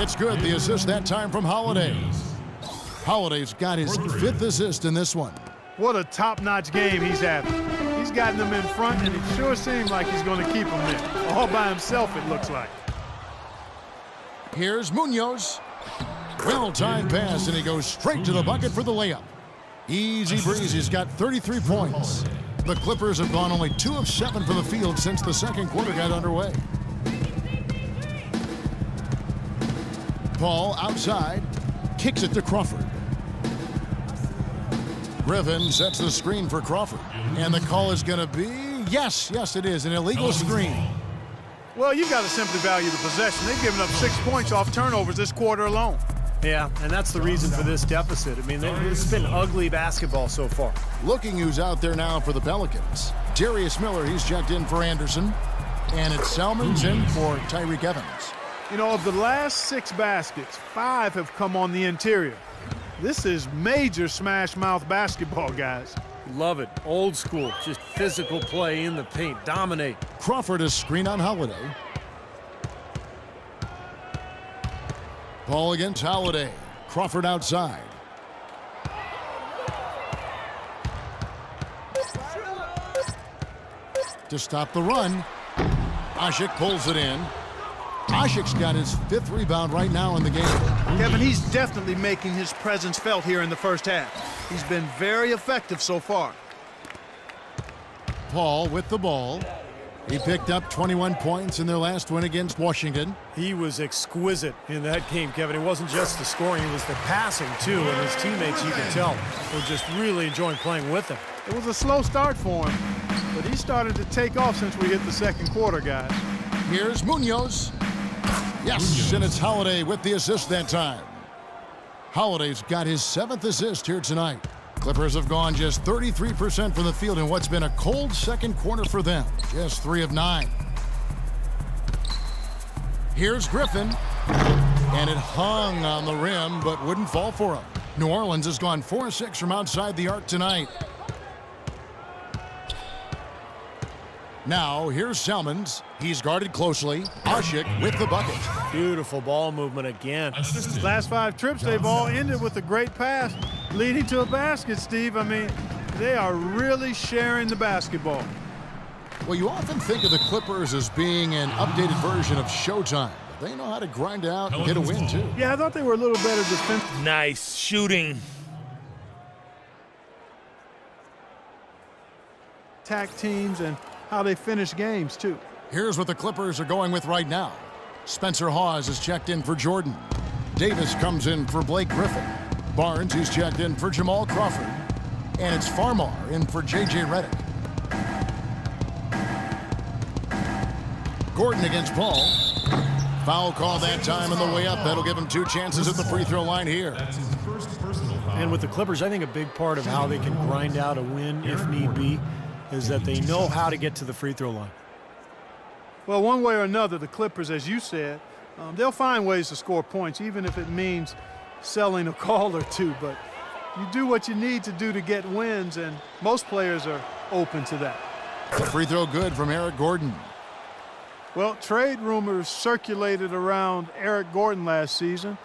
It's good. The assist that time from Holiday. Holiday's got his 5th assist in this one. What a top-notch game he's having. He's gotten them in front, and it sure seems like he's going to keep them there. All by himself, it looks like. Here's Munoz. Well-timed pass, and he goes straight to the bucket for the layup. Easy breezy. He's got 33 points. The Clippers have gone only 2 of 7 from the field since the second quarter got underway. Paul outside, kicks it to Crawford. Griffin sets the screen for Crawford. And the call is going to be, yes, it is, an illegal screen. Well, you've got to simply value the possession. They've given up 6 points off turnovers this quarter alone. Yeah, and that's the reason for this deficit. I mean, it's been ugly basketball so far. Looking who's out there now for the Pelicans. Darius Miller, he's checked in for Anderson. And it's Salmons in for Tyreke Evans. You know, of the last 6 baskets, 5 have come on the interior. This is major smash-mouth basketball, guys. Love it. Old school. Just physical play in the paint. Dominate. Crawford is screen on Holiday. Paul against Holiday. Crawford outside. To stop the run. Asik pulls it in. Asik's got his 5th rebound right now in the game. Kevin, he's definitely making his presence felt here in the first half. He's been very effective so far. Paul with the ball. He picked up 21 points in their last win against Washington. He was exquisite in that game, Kevin. It wasn't just the scoring, it was the passing, too. And his teammates, you can tell, were just really enjoying playing with him. It was a slow start for him, but he started to take off since we hit the second quarter, guys. Here's Munoz. Yes, and it's Holiday with the assist that time. Holiday's got his 7th assist here tonight. Clippers have gone just 33% from the field in what's been a cold second quarter for them. Just 3 of 9. Here's Griffin. And it hung on the rim, but wouldn't fall for him. New Orleans has gone 4 of 6 from outside the arc tonight. Now, here's Salmons. He's guarded closely. Asik with the bucket. Beautiful ball movement again. Last 5 trips, they've all ended with a great pass leading to a basket, Steve. I mean, they are really sharing the basketball. Well, you often think of the Clippers as being an updated version of Showtime. But they know how to grind out and get a win, too. Yeah, I thought they were a little better defensively. Nice shooting. Attack teams and how they finish games, too. Here's what the Clippers are going with right now. Spencer Hawes is checked in for Jordan. Davis comes in for Blake Griffin. Barnes, he's checked in for Jamal Crawford. And it's Farmar in for J.J. Redick. Gordon against Paul. Foul call that time on the way up. That'll give him 2 chances at the free throw line here. And with the Clippers, I think a big part of how they can grind out a win, if need be, is that they know how to get to the free throw line. Well, one way or another, the Clippers, as you said, they'll find ways to score points, even if it means selling a call or 2. But you do what you need to do to get wins, and most players are open to that. The free throw good from Eric Gordon. Well, trade rumors circulated around Eric Gordon last season.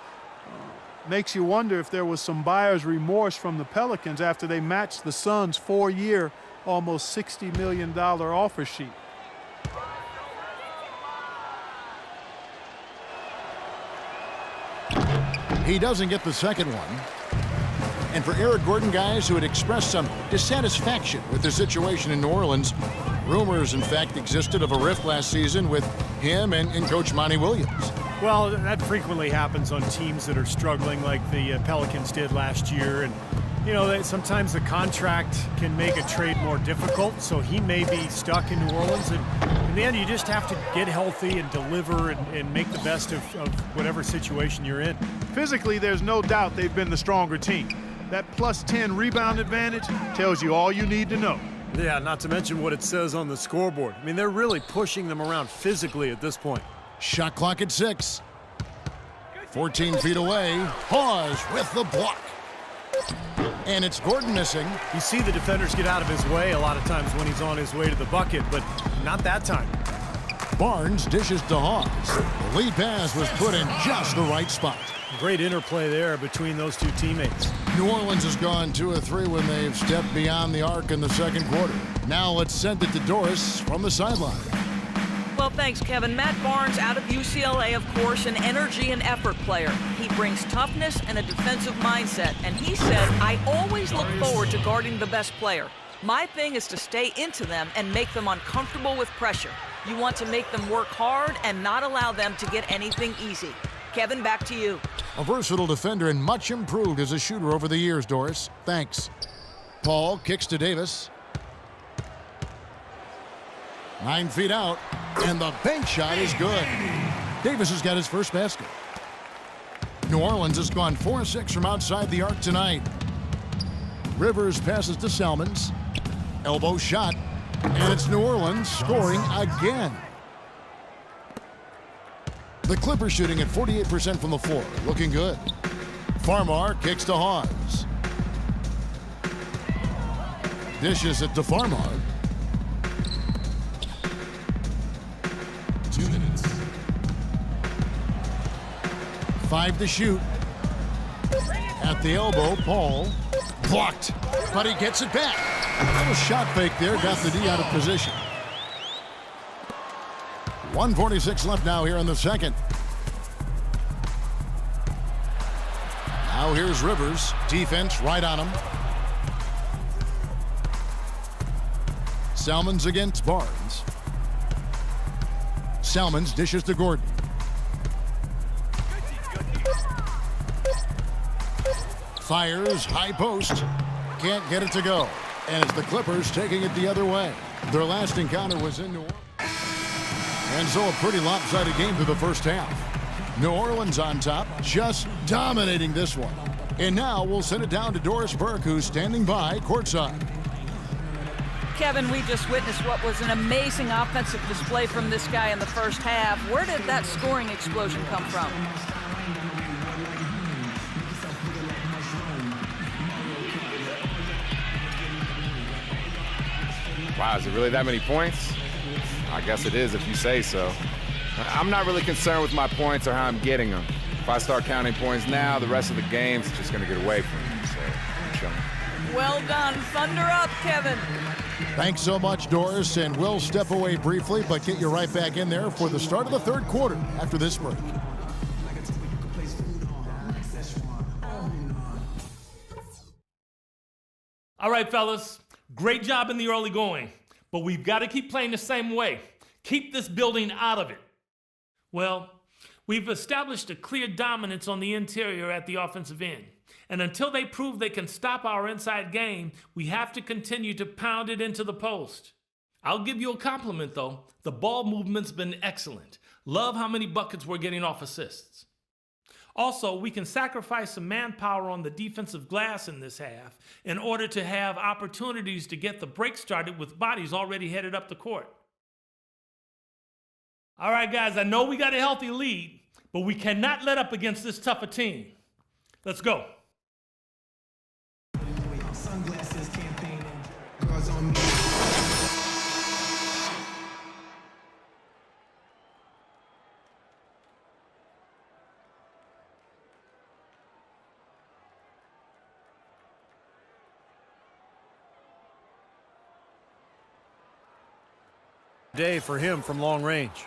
Makes you wonder if there was some buyer's remorse from the Pelicans after they matched the Suns' 4-year, almost $60 million offer sheet. He doesn't get the second one. And for Eric Gordon, guys who had expressed some dissatisfaction with the situation in New Orleans, rumors, in fact, existed of a rift last season with him and Coach Monty Williams. Well, that frequently happens on teams that are struggling like the Pelicans did last year. And, you know, sometimes the contract can make a trade more difficult, so he may be stuck in New Orleans. And in the end, you just have to get healthy and deliver and make the best of whatever situation you're in. Physically, there's no doubt they've been the stronger team. That plus 10 rebound advantage tells you all you need to know. Yeah, not to mention what it says on the scoreboard. I mean, they're really pushing them around physically at this point. Shot clock at 6. 14 feet away. Hawes with the block. And it's Gordon missing. You see the defenders get out of his way a lot of times when he's on his way to the bucket, but not that time. Barnes dishes to Hawes. The lead pass was put in just the right spot. Great interplay there between those two teammates. New Orleans has gone 2 of 3 when they've stepped beyond the arc in the second quarter. Now let's send it to Doris from the sideline. Well, thanks, Kevin. Matt Barnes out of UCLA, of course, an energy and effort player. He brings toughness and a defensive mindset. And he said, I always look forward to guarding the best player. My thing is to stay into them and make them uncomfortable with pressure. You want to make them work hard and not allow them to get anything easy. Kevin, back to you. A versatile defender and much improved as a shooter over the years, Doris. Thanks. Paul kicks to Davis. 9 feet out, and the bank shot is good. Davis has got his first basket. New Orleans has gone 4-6 from outside the arc tonight. Rivers passes to Salmons. Elbow shot, and it's New Orleans scoring again. The Clippers shooting at 48% from the floor, looking good. Farmar kicks to Hawes. Dishes it to Farmar. 2 minutes. 5 to shoot. At the elbow, Paul. Blocked, but he gets it back. A little shot fake there, got the D out of position. 1:46 left now here in the second. Now here's Rivers. Defense right on him. Salmons against Barnes. Salmons dishes to Gordon. Fires, high post. Can't get it to go. And it's the Clippers taking it the other way. Their last encounter was in New Orleans. And so a pretty lopsided game through the first half. New Orleans on top, just dominating this one. And now we'll send it down to Doris Burke, who's standing by courtside. Kevin, we just witnessed what was an amazing offensive display from this guy in the first half. Where did that scoring explosion come from? Wow, is it really that many points? I guess it is if you say so. I'm not really concerned with my points or how I'm getting them. If I start counting points now, the rest of the game's just going to get away from me. So I'm chilling. Well done. Thunder up, Kevin. Thanks so much, Doris, and we'll step away briefly, but get you right back in there for the start of the third quarter after this break. All right, fellas, great job in the early going, but we've got to keep playing the same way. Keep this building out of it. Well, we've established a clear dominance on the interior at the offensive end. And until they prove they can stop our inside game, we have to continue to pound it into the post. I'll give you a compliment, though. The ball movement's been excellent. Love how many buckets we're getting off assists. Also, we can sacrifice some manpower on the defensive glass in this half in order to have opportunities to get the break started with bodies already headed up the court. All right, guys, I know we got a healthy lead, but we cannot let up against this tougher team. Let's go. Sunglasses campaign, girls on me. Day for him from long range.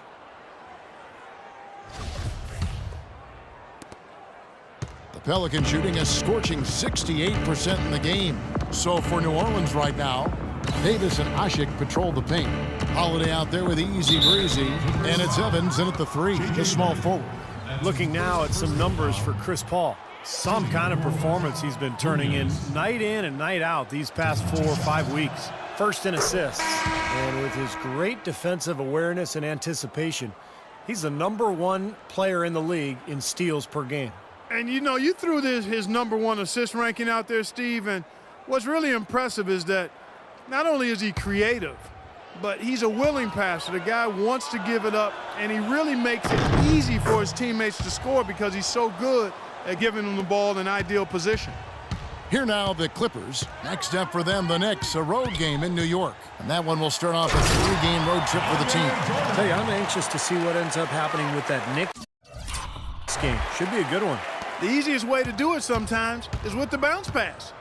The Pelicans shooting a scorching 68% in the game. So for New Orleans right now, Davis and Asik patrol the paint. Holiday out there with easy breezy, and it's Evans in at the 3, the small forward. Looking now at some numbers for Chris Paul. Some kind of performance he's been turning in and night out these past 4 or 5 weeks. First in assists, and with his great defensive awareness and anticipation, he's the #1 player in the league in steals per game. And you know, you threw his #1 assist ranking out there, Steve, and what's really impressive is that not only is he creative, but he's a willing passer. The guy wants to give it up, and he really makes it easy for his teammates to score because he's so good at giving them the ball in ideal position. Here now, the Clippers. Next up for them, the Knicks, a road game in New York. And that one will start off a 3-game road trip for the team. I tell you, I'm anxious to see what ends up happening with that Knicks game. Should be a good one. The easiest way to do it sometimes is with the bounce pass.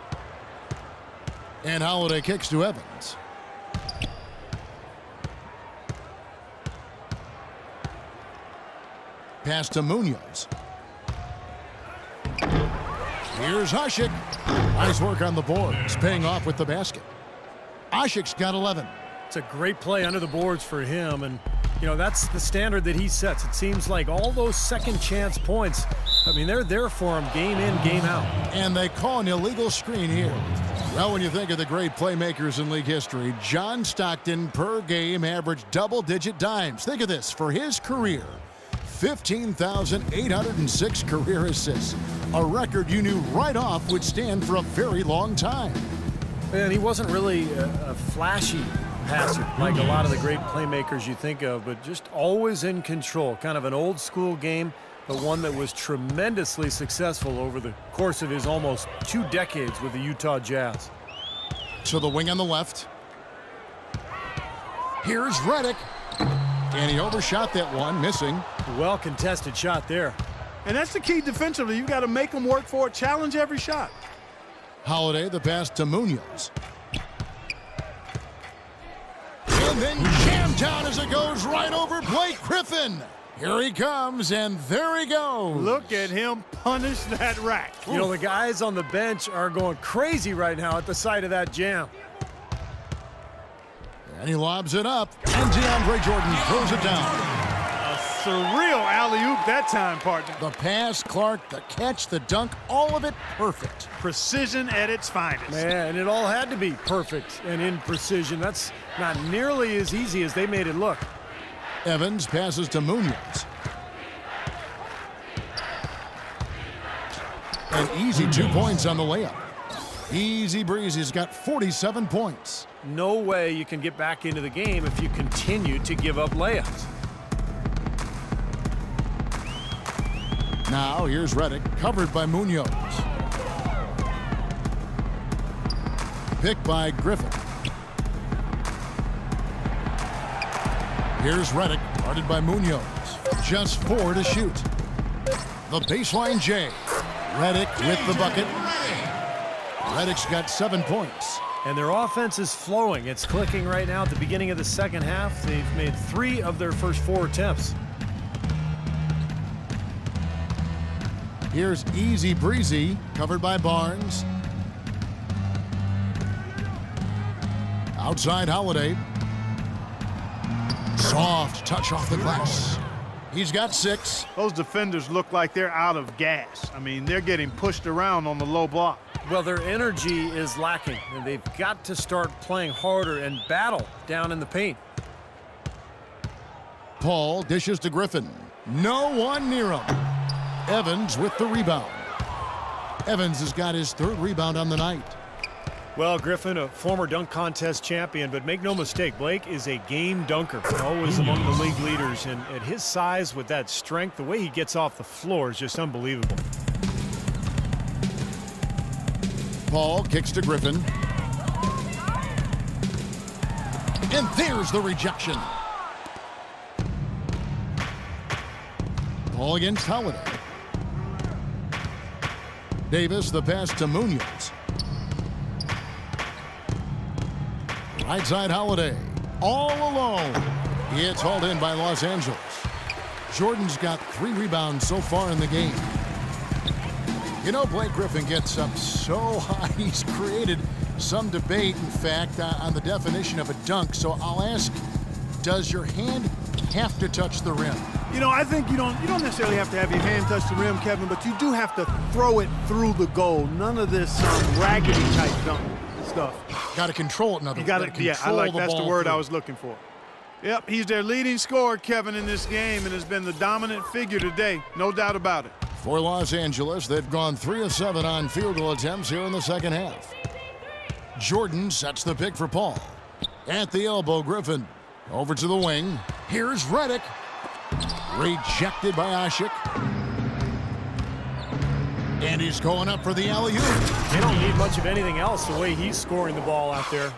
And Holiday kicks to Evans. Pass to Munoz. Here's Asik. Nice work on the boards, paying off with the basket. Asik's got 11. It's a great play under the boards for him, and you know that's the standard that he sets. It seems like all those second chance points, I mean, they're there for him game in, game out. And they call an illegal screen here. Well, when you think of the great playmakers in league history, John Stockton per game averaged double-digit dimes. Think of this, for his career, 15,806 career assists, a record you knew right off would stand for a very long time. And he wasn't really a flashy passer like a lot of the great playmakers you think of, but just always in control. Kind of an old school game, but one that was tremendously successful over the course of his almost 2 decades with the Utah Jazz. To the wing on the left. Here's Redick. And he overshot that one, missing. Well contested shot there. And that's the key defensively. You got to make them work for it, challenge every shot. Holiday, the pass to Munoz. And then jammed down as it goes right over Blake Griffin. Here he comes, and there he goes. Look at him punish that rack. You know, the guys on the bench are going crazy right now at the sight of that jam. And he lobs it up, and DeAndre Jordan throws it down. A surreal alley-oop that time, partner. The pass, Clark, the catch, the dunk, all of it perfect. Precision at its finest. Man, and it all had to be perfect and in precision. That's not nearly as easy as they made it look. Evans passes to Munoz. An easy 2 points on the layup. Easy breezy's got 47 points. No way you can get back into the game if you continue to give up layups. Now here's Redick, covered by Munoz. Picked by Griffin. Here's Redick, guarded by Munoz. Just 4 to shoot. The baseline J. Redick with the bucket. Redick's got 7 points. And their offense is flowing. It's clicking right now at the beginning of the second half. They've made 3 of their first 4 attempts. Here's Easy Breezy, covered by Barnes. Outside Holiday. Soft touch off the glass. He's got 6. Those defenders look like they're out of gas. I mean, they're getting pushed around on the low block. Well, their energy is lacking, and they've got to start playing harder and battle down in the paint. Paul dishes to Griffin. No one near him. Evans with the rebound. Evans has got his 3rd rebound on the night. Well, Griffin, a former dunk contest champion, but make no mistake, Blake is a game dunker, always among the league leaders, and at his size with that strength, the way he gets off the floor is just unbelievable. Paul kicks to Griffin. And there's the rejection. Paul against Holiday. Davis, the pass to Munoz. Right side Holiday. All alone. It's hauled in by Los Angeles. Jordan's got 3 rebounds so far in the game. You know, Blake Griffin gets up so high, he's created some debate, in fact, on the definition of a dunk. So I'll ask, does your hand have to touch the rim? You know, I think you don't necessarily have to have your hand touch the rim, Kevin, but you do have to throw it through the goal. None of this raggedy type dunk stuff. Got to control it, in other words. You got to, yeah, I like that's the word through. I was looking for. Yep, he's their leading scorer, Kevin, in this game, and has been the dominant figure today. No doubt about it. For Los Angeles, they've gone 3 of 7 on field goal attempts here in the second half. Jordan sets the pick for Paul. At the elbow, Griffin. Over to the wing. Here's Redick. Rejected by Asik. And he's going up for the alley-oop. They don't need much of anything else the way he's scoring the ball out there.